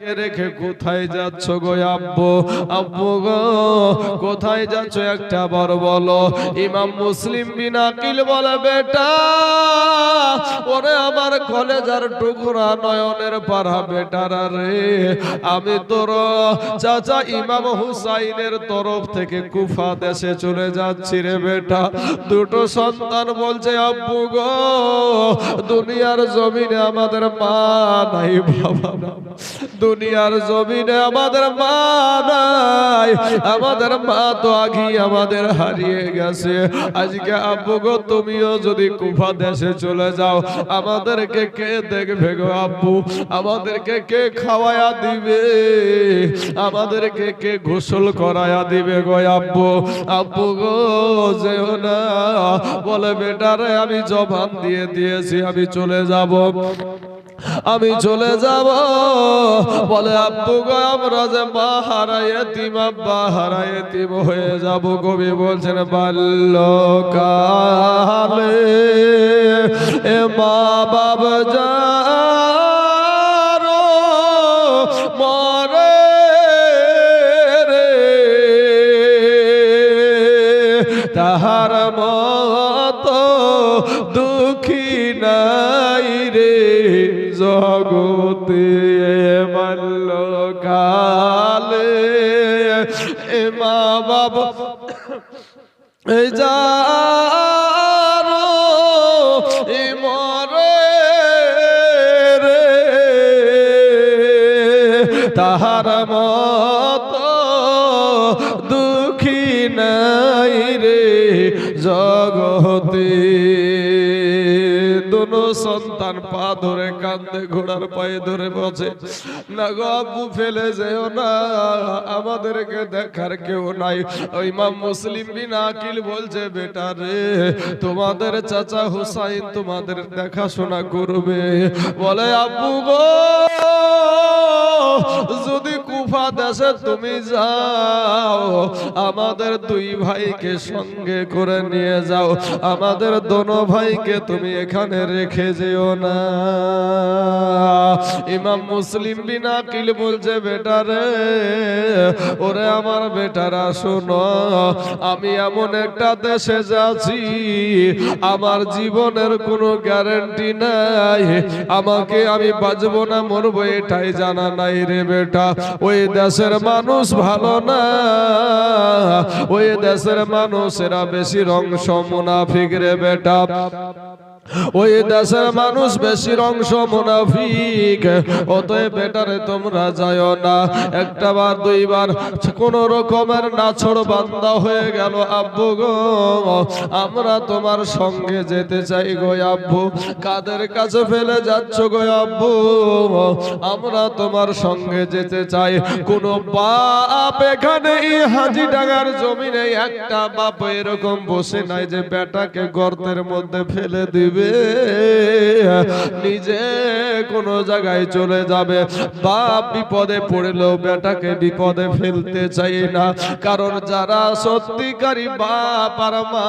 রেখে কোথায় যাচ্ছ গো আব্বু? আব্বু গো কোথায় যাচ্ছ একটা বার বলো। ইমাম মুসলিম বিন আকিল বলে, বেটা ওরে আমার কলেজার টুকরা নয়নের পারা বেটারা রে, আমি তোর চাচা ইমাম হুসাইনের তরফ থেকে কুফা দেশে চলে যাচ্ছি রে বেটা। দুটো সন্তান বলছে, আব্বু গো দুনিয়ার জমিনে আমাদের মা নাই, বাবা না, দুনিয়ার জমিনে আমাদের মা নাই, আমাদের মা তো আগেই আমাদের হারিয়ে গেছে। আজকে আব্বু গো তুমিও যদি কুফা দেশে চলে যাও, আমাদেরকে কে দেখবে গো আব্বু? আমাদেরকে কে খাওয়ায়া দিবে? আমাদেরকে কে গোসল করায়া দিবে গো আব্বু? আব্বু গো যেও না। বলে, বেটারে আমি জবান দিয়ে দিয়েছি আমি চলে যাব, আমি চলে যাব। বলে, আব্বু গো আমরা যে মা হারা এতিম, আব্বা হারা এতিম হয়ে যাব। কবি বলছেন, বাল্যকালে এ মা বাপ যারো মরে রে, তাহার মতো দুঃখী নাই রে জগতে। বাল্যকালে এ মা বাবা যারো মরে রে, তাহার মতো দুঃখী নাই রে জগতে। দোনো সন্তান পা ধরে কান্দে, ঘোড়ার পায়ে ধরে বসে, না গো আব্বু ফেলে যেও না, আমাদেরকে দেখার কেউ নাই। ইমাম মুসলিম বিন আকিল বলছে, বেটা রে তোমাদের চাচা হুসাইন তোমাদের দেখাশোনা করবে। বলে, আব্বু গো যদি কুফা দেশে তুমি যাও, আমাদের দুই ভাইকে সঙ্গে করে নিয়ে যাও, আমাদের দোনো ভাইকে তুমি এখানে রেখে যেও না। ইমাম মুসলিম বিন আকিল বলছে, বেটা রে ওরে আমার বেটারা শোনো, আমি এমন একটা দেশে যাচ্ছি আমার জীবনের কোনো গ্যারান্টি নাই, আমাকে আমি বাঁচবো না মরবো এটাই জানা নাই রে বেটা। ওই দেশের মানুষ ভালো না, ওই দেশের মানুষেরা বেশির অংশ মুনাফিক রে বেটা। ওই দেশের মানুষ বেশির অংশ মুনাফিক, অতএব বেটারে তোমরা যাও না। একটা বার দুইবার কোন রকমের নাছড় বান্দা হয়ে গেল, আব্বু গো আমরা তোমার সঙ্গে যেতে চাই গো আব্বু। কাদের কাছে ফেলে যাচ্ছ গো আব্বু? আমরা তোমার সঙ্গে যেতে চাই। কোন বাপ এখানে এই হাজিডাঙ্গার জমিনে একটা বাপ এরকম বসে নাই যে বেটাকে গর্তের মধ্যে ফেলে দিবে, নিজে কোন জায়গায় চলে যাবে। বাপ বিপদে পড়লেও বেটাকে বিপদে ফেলতে চাই না, কারণ যারা সত্যিকারী বাপ আর মা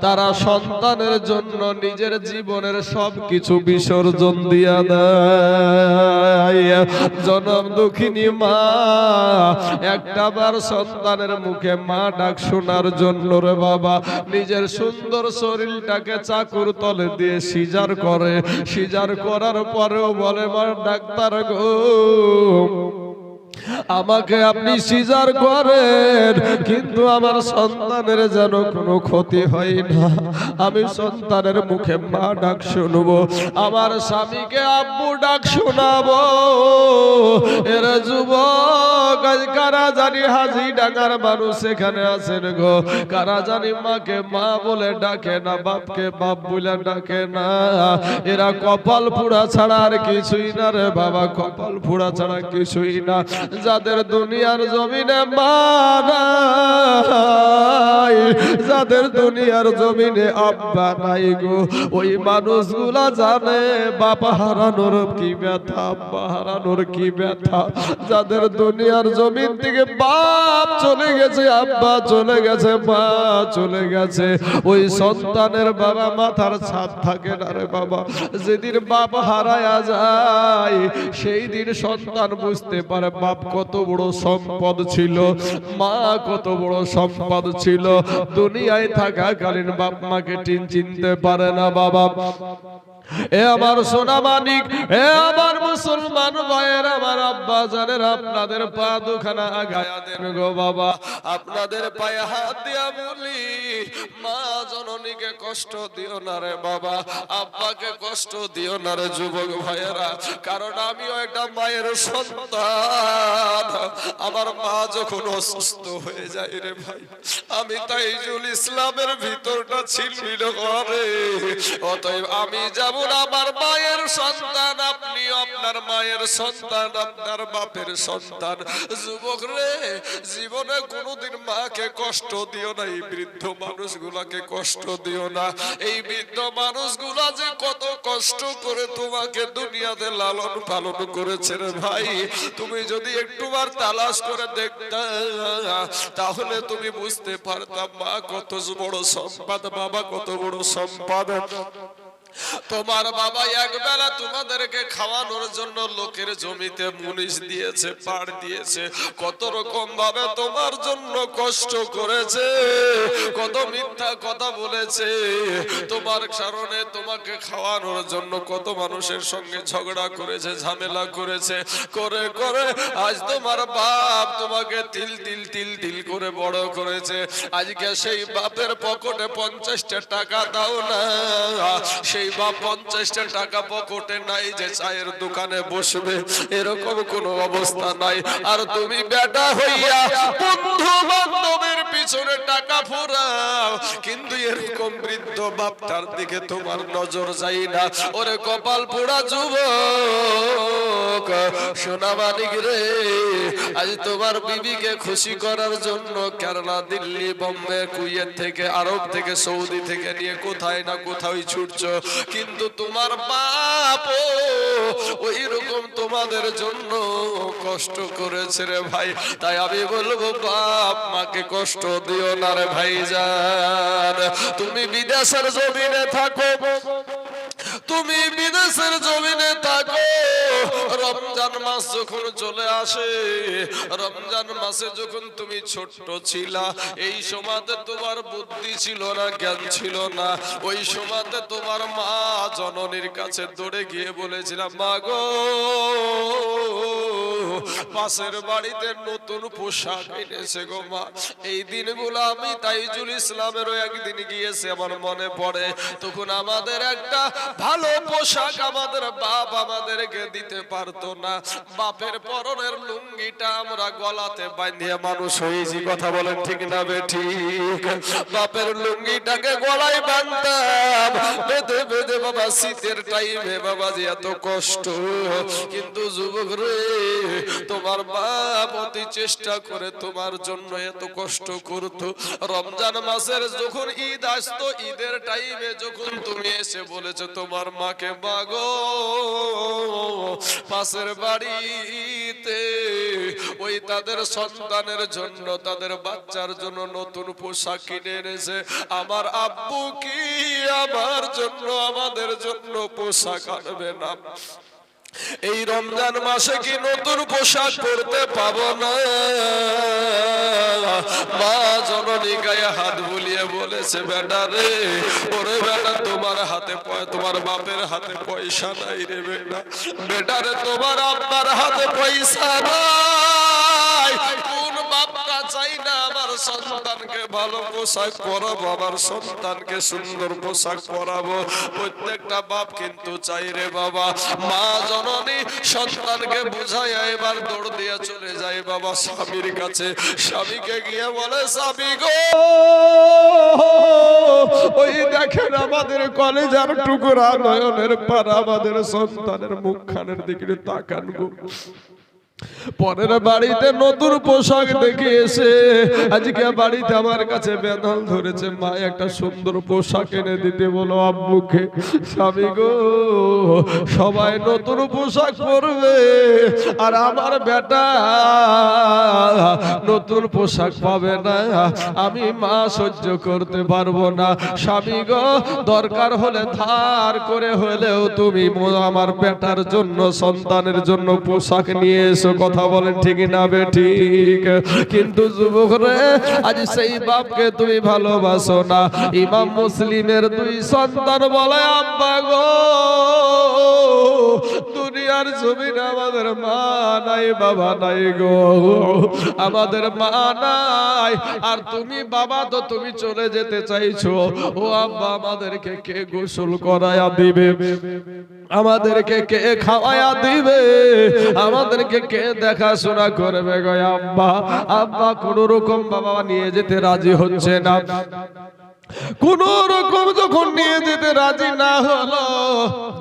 তারা সন্তানের জন্য নিজের জীবনের সবকিছু বিসর্জন দিয়া দেয়। জনম দুঃখিনী মা একটা বার সন্তানের মুখে মা ডাক শোনার জন্য রে বাবা নিজের সুন্দর শরীরটাকে চাকুর তলে দিয়ে সিজার করে, সিজার করার পরেও বলে, মা ডাক্তার গো আমাকে আপনি সিজার করেন, কিন্তু আমার সন্তানের যেন কোনো ক্ষতি হয় না। আমি সন্তানের মুখে মা ডাক শুনবো, আমার স্বামীকে আব্বু ডাক শোনাবো। এর যুবক কারা জানি হাজিডাঙ্গার মানুষ এখানে আছেন গো, কারা জানি মাকে মা বলে ডাকে না, বাপকে বাপ বলে ডাকে না। এরা কপাল পুড়া ছাড়া আর কিছুই না রে বাবা, কপাল পুড়া ছাড়া কিছুই না। যাদের দুনিয়ার জমিনে মা নাই, যাদের দুনিয়ার জমিনে আব্বা নাই গো, ওই মানুষগুলা জানে বাবা হারানোর কি ব্যথা, আব্বা হারানোর কি ব্যথা। যাদের দুনিয়ার জমিন থেকে বাপ চলে গেছে, আব্বা চলে গেছে, মা চলে গেছে, ওই সন্তানের বাবা মাথার ছাদ থাকে না রে বাবা। যেদিন বাপ হারায়া যায় সেই দিন সন্তান বুঝতে পারে বাপ কত বড় সম্পদ ছিল, মা কত বড় সম্পদ ছিল। দুনিয়ায় থাকাকালীন বাপ মাকে চিনতে পারে না বাবা। এ আমার সোনা মানিক, এ আমার মুসলমান ভাইয়ের, আমার আব্বা জানেন, আপনাদের পা দুখানা আগায়া দেন গো বাবা। আপনাদের পায়ে হাত দিয়া বলি, মা জননীকে কষ্ট দিও না রে বাবা, আব্বাকে কষ্ট দিও না রে যুবক ভাইয়েরা। কারণ আমিও একটা মায়ের সন্তান। আমার মা যখন অসুস্থ হয়ে যায় রে ভাই, আমি তাইজুল ইসলামের ভিতরটা ছিলমিল করে। অতএব আমি যাব আমার মায়ের সন্তান, আপনি আপনার মায়ের সন্তান, আপনার বাপের সন্তান। যুবক রে, জীবনে কোনোদিন মাকে কষ্ট দিও না, এই বৃদ্ধ মানুষগুলাকে কষ্ট দিও না। এই বৃদ্ধ মানুষগুলা যে কত কষ্ট করে তোমাকে দুনিয়াতে লালন পালন করেছে রে ভাই, তুমি যদি একটুবার তালাশ করে দেখতে তাহলে তুমি বুঝতে পারতাম মা কত বড় সম্পদ, বাবা কত বড় সম্পদ। তোমার বাবা একবেলা তোমাদেরকে খাওয়ানোর জন্য লোকের জমিতে মুনিশ দিয়েছে, পাড় দিয়েছে, কত রকম ভাবে তোমার জন্য কষ্ট করেছে, কত মিথ্যা কথা বলেছে তোমার কারণে। তোমাকে খাওয়ানোর জন্য কত মানুষের সঙ্গে ঝগড়া করেছে, ঝামেলা করেছে, করে করে আজ তোমার বাপ তোমাকে তিল তিল তিল তিল করে বড় করেছে। আজকে সেই বাপের পকেটে 50টা টাকা দাও না, সেই বাপ 50টা টাকা পকেটে নাই যে চায়ের দোকানে বসবে, এরকম কোন অবস্থা নাই। আর তুমি বেটা হইয়া বন্ধু বান্ধবের পিছনে টাকা ফুরাও, কিন্তু এরকম বৃদ্ধ বাপটার দিকে তোমার নজর যায় না। ওরে কপাল পোড়া যুবক, সোনা মানিক রে, আজ তোমার বিবিকে খুশি করার জন্য কেরালা, দিল্লি, বোম্বে, কুয়েত থেকে, আরব থেকে, সৌদি থেকে নিয়ে কোথায় না কোথায় ছুটছ, কিন্তু তোমার বাপ ওই রকম তোমাদের জন্য কষ্ট করেছে রে ভাই। তাই আমি বলবো বাপ মাকে কষ্ট দিও না রে ভাইজান। তুমি বিদেশের জমিনে থাকো, তুমি বিদেশের জমিনে থাকো, রমজান মাস যখন চলে আসে, রমজান মাসে যখন তুমি ছোট্ট ছিলা, এই সময়তে তোমার বুদ্ধি ছিল না, জ্ঞান ছিল না, ওই সময়তে তোমার মা জননীর কাছে দৌড়ে গিয়ে বলেছিলাম, মা গো, পাশের বাড়িতে নতুন পোশাক এনেছে গো মা। এই দিনগুলো আমি তাইজুল ইসলামেরও একদিন গিয়েছে, আমার মনে পড়ে, তখন আমাদের একটা ভালো পোশাক আমাদের বাপ আমাদেরকে দিতে পারতো না। বাপের পরনের লুঙ্গিটা আমরা গলাতে বাঁধিয়ে মানুষ হয়েছি, কথা বলেন ঠিক না বেঠিক? বাপের লুঙ্গিটাকে গলায় বাঁধতাম, বেঁধে বেঁধে বাবা শীতের টাইমে বাবা যে এত কষ্ট। কিন্তু যুবক রে, তোমার বাপ অতি চেষ্টা করে তোমার জন্য এত কষ্ট করতো। রমজান মাসের যখন ঈদ আসতো, ঈদের টাইমে যখন তুমি এসে বলেছো তোমার মাকে, মাগো পাশের বাড়িতে ওই তাদের সন্তানের জন্য, তাদের বাচ্চার জন্য নতুন পোশাক কিনে এনেছে, আমার আব্বু কি আমার জন্য, আমাদের জন্য পোশাক আনবে না? এই রমজান মাসে কি নতুন পোশাক পরতে পাবো না? মা জননী গায়ে হাত বুলিয়ে বলেছে, বেটা রে, ওরে বেটা, তোমার হাতে তোমার বাপের হাতে পয়সা নাই রে বেটা, বেটা রে, তোমার আব্বার হাতে পয়সা নাই। কোন বাপটা চাই না আমার সন্তানকে ভালো পোশাক পরাবো, আমার সন্তানকে সুন্দর পোশাক পরাবো? প্রত্যেকটা বাপ কিন্তু চাই রে বাবা। মা জননী সন্তানকে বুঝায় এবার দৌড় দিয়ে চলে যায় বাবা স্বামীর কাছে। স্বামীকে গিয়ে বলে, স্বামী গো, ওই দেখেন আমাদের কলেজার টুকরা নয়নের পারা আমাদের সন্তানের মুখখানের দিকে তাকান গো। পরের বাড়িতে নতুন পোশাক দেখে এসে আজকে বাড়িতে আমার কাছে বেদন ধরেছে, মা একটা সুন্দর পোশাক এনে দিতে বলো আব্বুকে। স্বামী গো, সবাই নতুন পোশাক পরবে আর আমার বেটা নতুন পোশাক পাবে না, আমি মা সহ্য করতে পারবো না। স্বামী গো, দরকার হলে ধার করে হলেও তুমি আমার বেটার জন্য, সন্তানের জন্য পোশাক নিয়ে এসো। কথা বলেন ঠিক না বেঠিক? কিন্তু যুবক রে, আজ সেই বাপকে তুমি ভালোবাসো না। ইমাম মুসলিমের দুই সন্তান বলে, আব্বা গো, দুনিয়ার জমিনে আমাদের মা নাই, বাবা নাই গো, আমাদের মা নাই। আর তুমি বাবা তো তুমি চলে যেতে চাইছো, ও আব্বা আমাদেরকে কে গোসল করায়া দিবে, আমাদেরকে কে খাওয়ায়া দিবে, আমাদেরকে কে দেখাশোনা করবে গো আব্বা? আব্বা কোন রকম বাবা নিয়ে যেতে রাজি হচ্ছে না। কোন রকম যখন নিয়ে যেতে রাজি না হলো,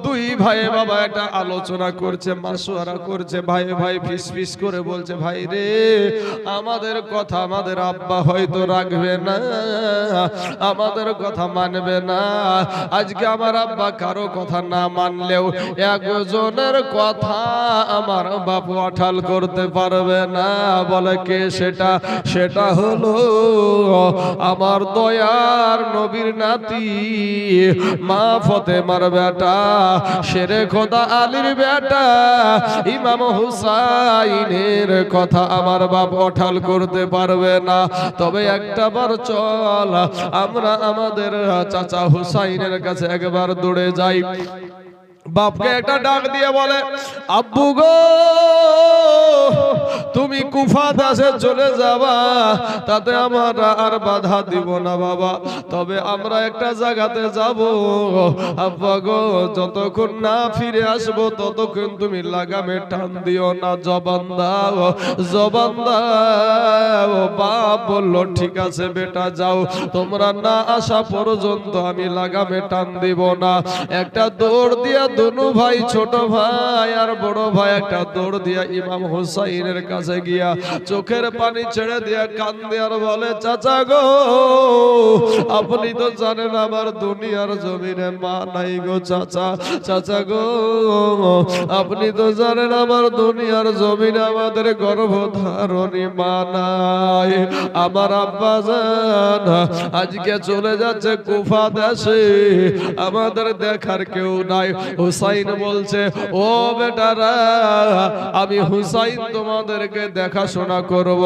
দুই ভাই বাবা একটা আলোচনা করছে, মাসোয়ারা করছে, ভাই ভাই ফিস ফিস করে বলছে, ভাই রে, আমাদের কথা আমাদের আব্বা হয়তো রাখবে না, আমাদের কথা মানবে না। আজকে আমার আব্বা কারো কথা না মানলেও একজনের কথা আমার বাপ আঠাল করতে পারবে না। বলে কে সেটা? সেটা হলো আমার দয়ার নবীর নাতি মা ফাতেমার বেটা, শেরে খোদা আলীর বেটা ইমাম হুসাইনের কথা আমার বাপ অঠাল করতে পারবে না। তবে একটা বার চল আমরা আমাদের চাচা হুসাইনের কাছে একবার দৌড়ে যাই। বাপকে একটা ডাক দিয়ে বলে, আব্বু গো, তুমি কুফা দেশে চলে যাবা, তাতে আমরা আর বাধা দিব না বাবা, তবে আমরা একটা জায়গাতে যাব। আব্বা গো, যতক্ষণ না ফিরে আসবো ততক্ষণ তুমি লাগামে টান দিও না, জবান দাও, জবান দাও। বাপ বললো, ঠিক আছে বেটা যাও, তোমরা না আসা পর্যন্ত আমি লাগামে টান দিব না। একটা দৌড় দিয়া দুনু ভাই, ছোট ভাই আর বড় ভাই একটা দৌড় দিয়া ইমাম হুসাইনের কাছে গিয়া চোখের পানি ছেড়ে দিয়া কান্দে আর বলে, চাচা গো, আপনি তো জানেন আমার দুনিয়ার জমিনে মা নাই গো চাচা। চাচা গো, আপনি তো জানেন আমার দুনিয়ার জমিনে আমাদের গর্ভধারণী মা নাই। আমার আব্বা জান আজকে চলে যাচ্ছে কুফা দেশে, আমাদের দেখার কেউ নাই। হুসাইন বলছে, ও বেটারা, আমি হুসাইন তোমাদেরকে দেখাশোনা করব,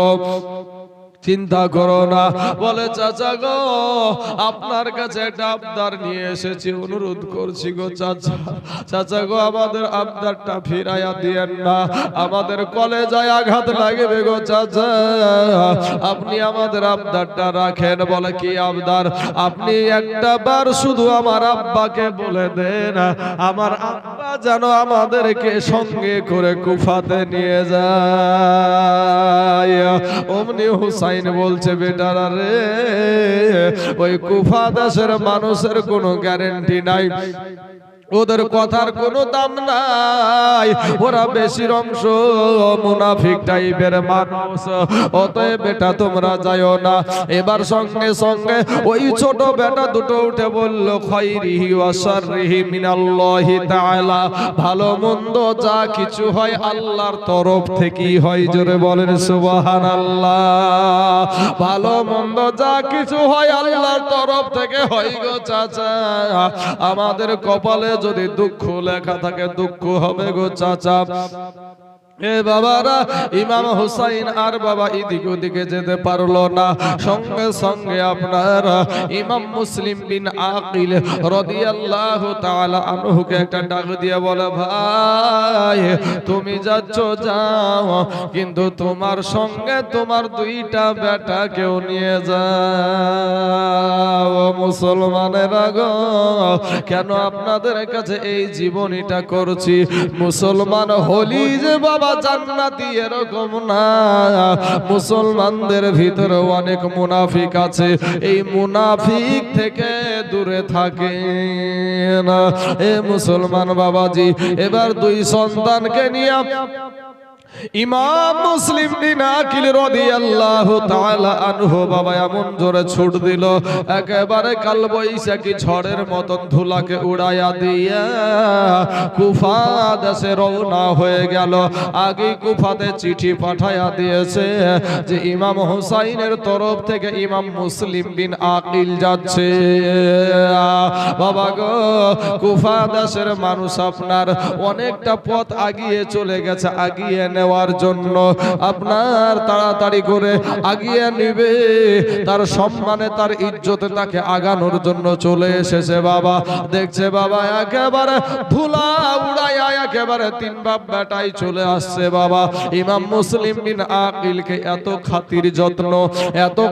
চিন্তা করো না। বলে, চাচা গো, আপনার কাছে একটা আবদার নিয়ে এসেছি, অনুরোধ করছি গো চাচা। চাচা গো, আমাদের আবদারটা ফিরাইয়া দিয়েন না, আমাদের কলেজায় আঘাত লাগবে গো চাচা, আপনি আমাদের আবদারটা রাখেন। বলে, কি আবদার? আপনি একটা বার শুধু আমার আব্বাকে বলে দেন, আমার আব্বা যেন আমাদেরকে সঙ্গে করে কুফাতে নিয়ে যায়। অমনি হুসাইন বলছে, বেটারা রে, ওই কুফা দেশের মানুষের কোনো গ্যারান্টি নাই, ওদের কথার কোনো দাম নাই, ওরা বেশির অংশ মুনাফিক টাইপের মানুষ, অতএব বেটা তোমরা যাইও না। এবার সঙ্গে সঙ্গে ওই ছোট বেটা দুটো উঠে বলল, খায়রিহি ওয়া শাররিহি মিনাল্লাহি তাআলা, ভালো মন্দ যা কিছু হয় আল্লাহর তরফ থেকেই হয়। জোরে বলেন সুবহানাল্লাহ। ভালো মন্দ যা কিছু হয় আল্লাহর তরফ থেকে হয় গো চাচা, আমাদের কপালে যদি দুঃখ লেখা থাকে দুঃখ হবে গো চাচা। এ বাবারা, ইমাম হুসাইন আর বাবা এদিকে ওদিকে যেতে পারলো না। সঙ্গে সঙ্গে আপনার ইমাম মুসলিম বিন আকিল রাদিয়াল্লাহু তাআলা আনহুকে একটা ডাক দিয়ে বলে, ভাই তুমি যাচ্ছ যাও, কিন্তু তোমার সঙ্গে তোমার দুইটা বেটাকেও নিয়ে যাও। মুসলমানেরা গো, কেন আপনাদের কাছে এই জীবনীটা করছি? মুসলমান হলি যে বাবা জান্নাতি এরকম না, মুসলমানদের ভিতরে অনেক মুনাফিক আছে, এই মুনাফিক থেকে দূরে থাকে না। এ মুসলমান বাবাজি, এবার দুই সন্তানকে নিয়ে ইমাম মুসলিম বিন আকিল রাদিয়াল্লাহু তাআলা আনহু বাবা এমন জোরে ছুট দিল, একেবারে কালবৈশাখী ঝড়ের মতন ধুলাকে উড়াইয়া দিয়া কুফা দেশে রওনা হয়ে গেল। আগে কুফাতে চিঠি পাঠাইয়া দিয়েছে যে ইমাম হুসাইনের তরফ থেকে ইমাম মুসলিম বিন আকিল যাচ্ছে। বাবা গো, কুফা দেশের মানুষ আপনার অনেকটা পথ আগিয়ে চলে গেছে, আগিয়ে নেওয়ার জন্য আপনার তাড়াতাড়ি করে আগিয়ে নিবে, তার সম্মানে তার ইজ্জতে তাকে আগানোর জন্য চলে এসেছে। বাবা দেখছে বাবা একেবারে ধুলা উড়াইয়া একেবারে তিন বাপ বেটাই চলে আসছে। বাবা ইমাম মুসলিম বিন আকিলকে এত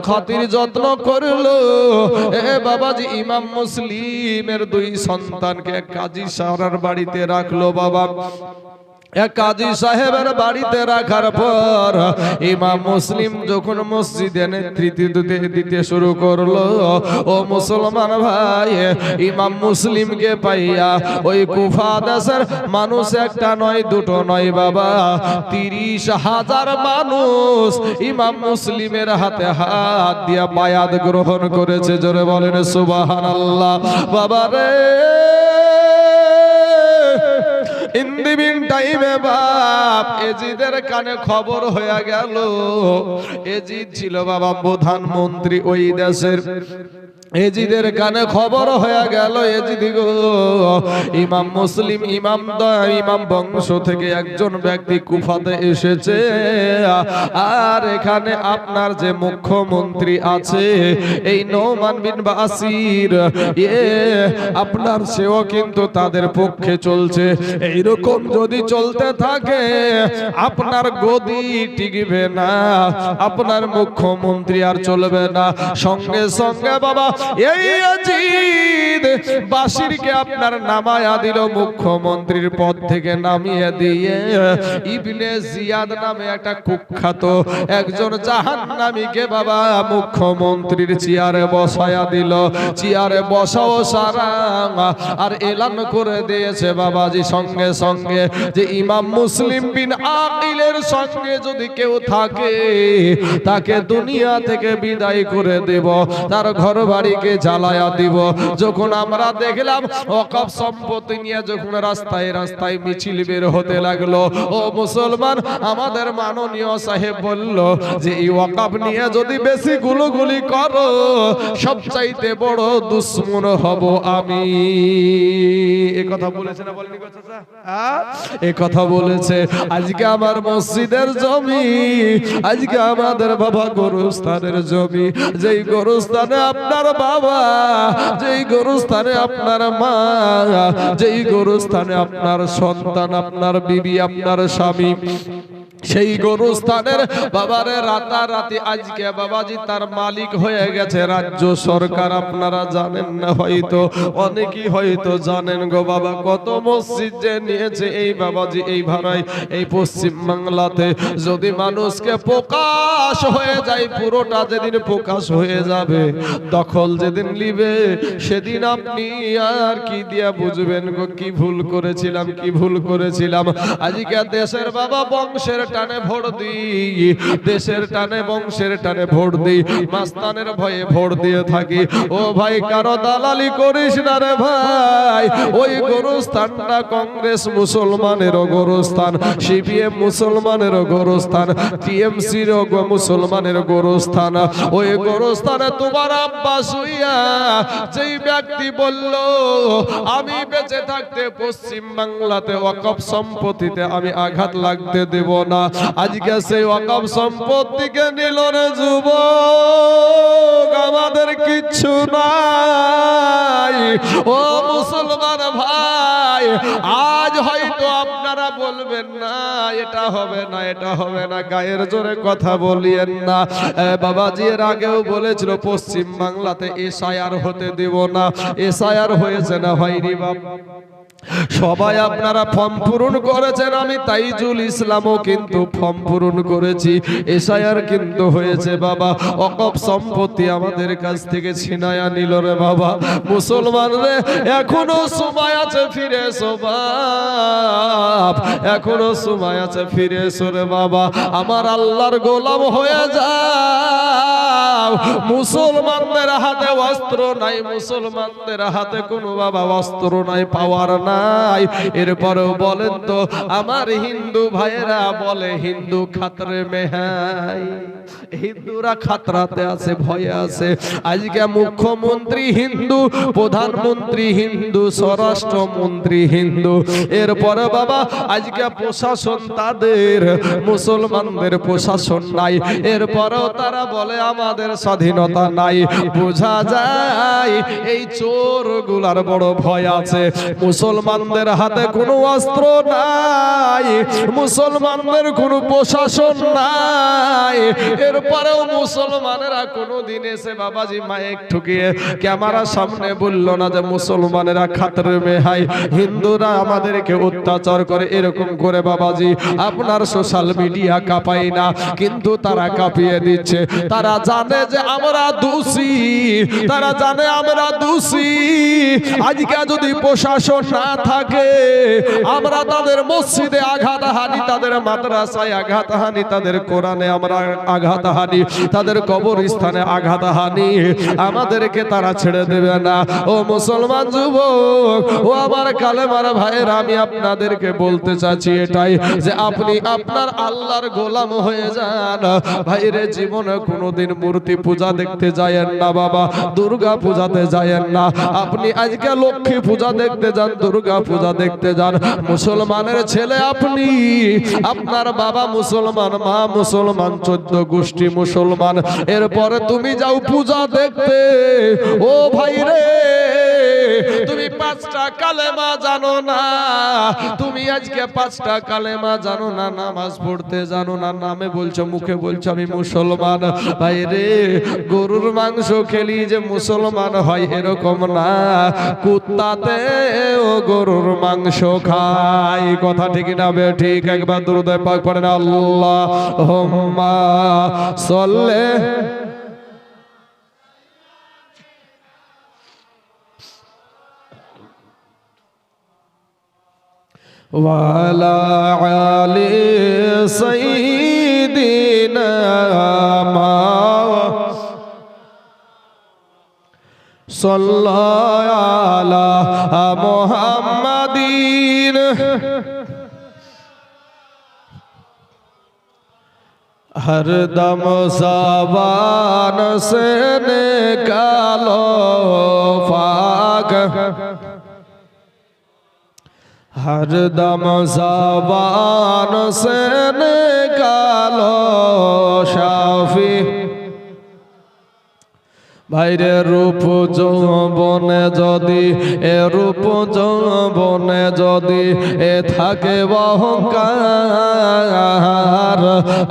খাতির যত্ন করলো। এ বাবাজি ইমাম মুসলিমের দুই সন্তানকে কাজী সাহেবের বাড়িতে রাখলো। বাবা এক কাজী সাহেবের বাড়িতে রাখার পর ইমাম মুসলিম যখন মসজিদে নেতৃত্ব দিতে শুরু করলো, ও মুসলমান ভাই, ইমাম মুসলিমকে পাইয়া ওই কুফা দেশের মানুষ একটা নয় দুটো নয় বাবা 30,000 মানুষ ইমাম মুসলিমের হাতে হাত দিয়া বায়াত গ্রহণ করেছে। জোরে বলেন সুবহানাল্লাহ। বাবা রে, ইন দি মিন টাইমে বাপ এজিদের কানে খবর হয়ে গেল। এজিদ ছিল বাবা প্রধানমন্ত্রী ওই দেশের। এজিদের কানে খবর হয়ে গেল, এজিদ গো, ইমাম মুসলিম ইমাম বংশ থেকে একজন ব্যক্তি কুফাতে এসেছে, আর এখানে আপনার যে মুখ্যমন্ত্রী আছে এই নোমান বিন বাসির, আপনার সেও কিন্তু তাদের পক্ষে চলছে। এইরকম যদি চলতে থাকে আপনার গদি টিকবে না, আপনার মুখ্যমন্ত্রী আর চলবে না। সঙ্গে সঙ্গে বাবা এই ইয়াজিদ বাশিরকে আপনার নামায়া দিল, মুখ্যমন্ত্রীর পদ থেকে নামিয়ে দিয়ে ইবনে জিয়াদ নামে একটা কুখ্যাত একজন জাহান্নামীকে বাবা মুখ্যমন্ত্রীর চেয়ারে বসায়া দিল। চেয়ারে বসাও সারা আর এলান করে দিয়েছে বাবাজি সঙ্গে সঙ্গে যে ইমাম মুসলিম বিন আকিলের সঙ্গে যদি কেউ থাকে তাকে দুনিয়া থেকে বিদায় করে দেব, তার ঘর বাড়িকে জ্বালায়া দিব। যখন আমরা দেখলাম ওয়াকফ সম্পত্তি নিয়ে যখন রাস্তায় রাস্তায় মিছিল বের হতে লাগলো, ও মুসলমান, আমাদের মাননীয় সাহেব বলল যে এই ওয়াকফ নিয়ে যদি বেশি গুলোগুলি করো সবচাইতে বড় দুশ্মন হব আমি। এই কথা বলেছে না বলেনি চাচা? এই কথা বলেছে। আজকে আমার মসজিদের জমি, আজকে আমাদের বাবা গরুস্থানের জমি, যেই গরুস্থানে আপনার বাবা, যেই গরুস্থানে আপনার মা, যেই গরুস্থানে আপনার সন্তান, আপনার বিবি, আপনার স্বামী, সেই গরুস্থানের বাবারে রাতারাতি আজকে বাবাজি তার মালিক হয়ে গেছে রাজ্য সরকার। আপনারা জানেন না হয়তো, অনেকেই হয়তো জানেন গো বাবা, কত মসজিদ যে নিয়েছে এই বাবাজি এই ভাড়ায় এই পশ্চিম বাংলাতে। যদি মানুষকে প্রকাশ হয়ে যায়, পুরোটা যেদিন প্রকাশ হয়ে যাবে, দখল যেদিন নিবে, সেদিন আপনি আর কি দিয়া বুঝবেন গো কি ভুল করেছিলাম, কি ভুল করেছিলাম। আজকে দেশের বাবা বংশের টানে ভোট দিই, দেশের টানে বংশের টানে ভোট দিই, মাস্তানের ভয়ে ভোট দিয়ে থাকি। ও ভাই, কারো দালালি করিস না রে ভাই। ওই গরুস্থানটা কংগ্রেস মুসলমানেরও গরুস্থান, সিপিএম মুসলমানেরও গরুস্থান, টিএমসির মুসলমানের গরুস্থান। ওই গরুস্থানে তোমার আব্বা শুইয়া যেই ব্যক্তি বলল আমি বেঁচে থাকতে পশ্চিম বাংলাতে ওয়াকফ সম্পত্তিতে আমি আঘাত লাগতে দেব না, আজকে সেই ওয়াকফ সম্পত্তিকে নিল রে যুবক, আমাদের কিচ্ছু নাই। ও মুসলমান ভাই, আজ হয়তো আপনারা বলবেন না এটা হবে না, এটা হবে না, গায়ের জোরে কথা বলিয়েন না। বাবাজি এর আগেও বলেছিল পশ্চিম বাংলাতে এসআইআর হতে দেব না। এসআইআর হয়েছে না হয়নি বাপ? সবাই আপনারা ফর্ম পূরণ করেছেন, আমি তাইজুল ইসলামও কিন্তু ফর্ম পূরণ করেছি, এসআইআর কিন্তু হয়েছে বাবা। ওয়াকফ সম্পত্তি আমাদের কাছ থেকে ছিনায়া নিল রে বাবা। মুসলমান রে, এখনো সময় আছে, ফিরে এসো বাপ, এখনো সময় আছে, ফিরে এসো রে বাবা। আমার আল্লাহর গোলাম হয়ে যাও। মুসলমানদের হাতে অস্ত্র নাই, মুসলমানদের হাতে কোনো বাবা অস্ত্র নাই, পাওয়ার নাই। এরপরেও বলেন তো, আমার হিন্দু ভাইয়েরা বলে হিন্দু খাতরে মে হাই, হিন্দুরা খাতরাতে আছে, ভয়ে আছে। আজকে মুখ্যমন্ত্রী হিন্দু, প্রধানমন্ত্রী হিন্দু, স্বরাষ্ট্রমন্ত্রী হিন্দু, এরপরে বাবা আজকে প্রশাসন তাদের, মুসলমানদের প্রশাসন নাই। এরপরেও তারা বলে আমাদের স্বাধীনতা নাই। বোঝা যায় এই চোর গুলার বড় ভয় আছে। মুসলমানদের হাতে কোনো অস্ত্র নাই, মুসলমানদের কোনো প্রশাসন নাই। এরপরেও মুসলমানেরা কোনোদিন এসে বাবাজি মাইক ঠুকিয়ে ক্যামেরার সামনে বলল না যে মুসলমানেরা খাতরে মে হাই, হিন্দুরা আমাদেরকে অত্যাচার করে। এরকম করে বাবাজি আপনার সোশ্যাল মিডিয়া কাঁপাই না, কিন্তু তারা কাঁপিয়ে দিচ্ছে। তারা জানে যে আমরা দোষী, তারা জানে আমরা দোষী। আজকে যদি প্রশাসন না থাকে, আমরা তাদের মসজিদে আঘাত হানি, তাদের মাদ্রাসায় আঘাত হানি, তাদের কোরআনে আমরা আঘাত হানি, তাদের কবরস্থানে আঘাত হানি, আমাদেরকে তারা ছেড়ে দেবে না। ও মুসলমান যুবক, ও আমার কালেমার ভাইয়েরা, আমি আপনাদেরকে বলতে চাচ্ছি এটাই, যে আপনি আপনার আল্লাহর গোলাম হয়ে যান। ভাইরে, জীবনে কোনোদিন মূর্তি পূজা দেখতে যায়েন না বাবা, দুর্গা পূজাতে যায়েন না। আপনি আজকে লক্ষ্মী পূজা দেখতে যান, দুর্গা পূজা দেখতে যান। মুসলমানের ছেলে আপনি, আপনার বাবা মুসলমান, মা মুসলমান, 14 গোষ্ঠী মুসলমান। এরপরে তুমি যাও পূজা দেখতে, ও ভাই রে, তুমি 5টা কালেমা জানো না, তুমি আজকে 5টা কালেমা জানো না, নামাজ পড়তে জানো না, নামে বলছো, মুখে বলছো আমি মুসলমান। ভাই রে, গরুর মাংস খেলি যে মুসলমান হয় এরকম না, কুত্তাতে ও গরুর মাংস খায়। কথা ঠিক না বে ঠিক? একবার দুরূদ পাক পড়েন, আল্লাহুম্মা সাল্লি ওয়ালা আলি সাইয়্যিদিনা সাল্লাল্লাহু আলা মুহাম্মাদিন। हर दम ज़बान से निकालो पाक, हर दम ज़बान से निकालो शाफी। ভাইরে, রূপ যৌবনে যদি, এ রূপ যৌবনে যদি এ থাকে অহংকার,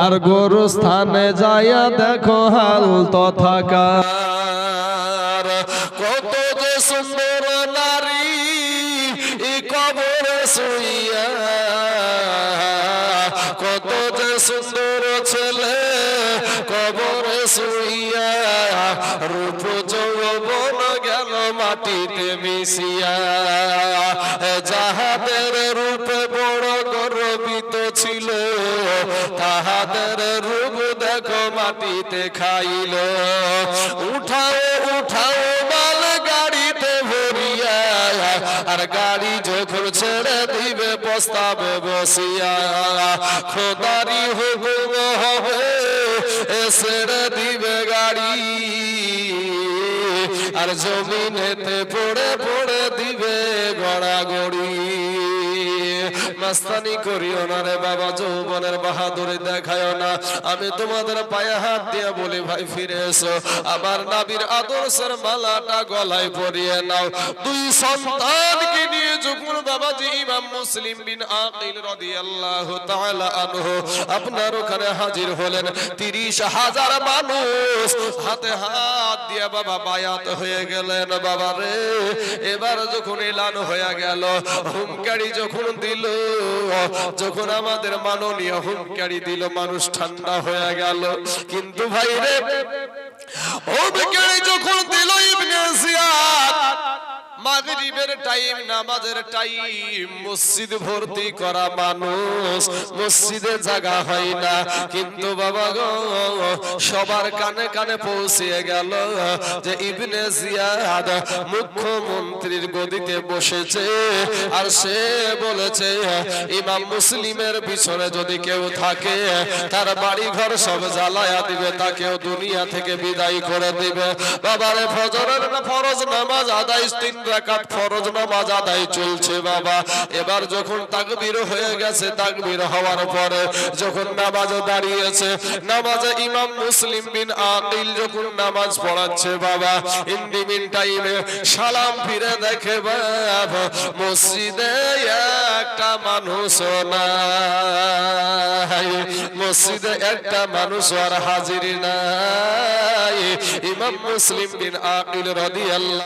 আর গরু স্থানে যাইয়া দেখো হাল তথাকার। কত যে সুন্দর নারী এই কবরে শুইয়া, কত যে সুন্দর ছেলে কবরে শুইয়া, রূপ যৌবন গেল মাটিতে মিশিয়া। যাহাদের রূপে বড় গর্বিত ছিল, তাহাদের রূপ দেখো মাটিতে খাইল। উঠাও উঠাও মাল গাড়িতে ভরিয়া, আর গাড়ি যখন ছেড়ে দিবে পস্তাবে বসিয়া। খোদারি হুকুম হবে ছেড়ে দিবে গাড়ি, আর জমিনেতে পড়ে পড়ে দিবে গড়াগড়ি। মাস্তানি করিও না রে বাবা, যৌবনের বাহাদুরি দেখায়ও না। আমি তোমাদের পায়ে হাত দিয়ে বলি ভাই ফিরে এসো, আমার নবীর আদর্শের মালাটা গলায় পরিয়ে নাও। দুই সন্তানকে নিয়ে যখন বাবাজি ইমাম মুসলিম বিন আকিল রাদিয়াল্লাহু তাআলা আনহু আপনার ওখানে হাজির হলেন, 30,000 মানুষ হাতে হাত দিয়ে বাবা বায়াত হয়ে গেলেন। বাবা রে, এবার যখন এলান হয়ে গেল, হুমকারি যখন দিল, যখন আমাদের মাননীয় হুমকারি দিল, মানুষ ঠান্ডা হয়ে গেল। কিন্তু ভাই রে, হুমকারি যখন দিল ইবনে জিয়াদ, মাগরিবের টাইম, নামাজের টাইম, মসজিদ ভর্তি করা মানুষ, মসজিদে জায়গা হয় না। কিন্তু বাবা গো, সবার কানে কানে পৌঁছে গেল যে ইবনে জিয়াদ মুখ্যমন্ত্রীর গদিতে বসেছে, আর সে বলেছে ইমাম মুসলিমের পিছনে যদি কেউ থাকে তার বাড়ি ঘর সব জ্বালায়া দিবে, তাকেও দুনিয়া থেকে বিদায় করে দিবে। বাবারে, ফজরের ফরজ নামাজ আদায়, 3 রাকাত ফরজ নামাজ আদায় চলছে বাবা। এবার যখন তাকবীর হয়ে গেছে, তাকবীর হওয়ার পরে যখন নামাজে দাঁড়িয়েছে, নামাজে ইমাম মুসলিম বিন আকিল যখন নামাজ পড়াচ্ছে বাবা, ইন দি মিন টাইমে সালাম ফিরে দেখে বাবা মসজিদে একটা মানুষ নাই, মসজিদে একটা মানুষ আর হাজির নাই। ইমাম মুসলিম বিন আকিল রাদিয়াল্লাহু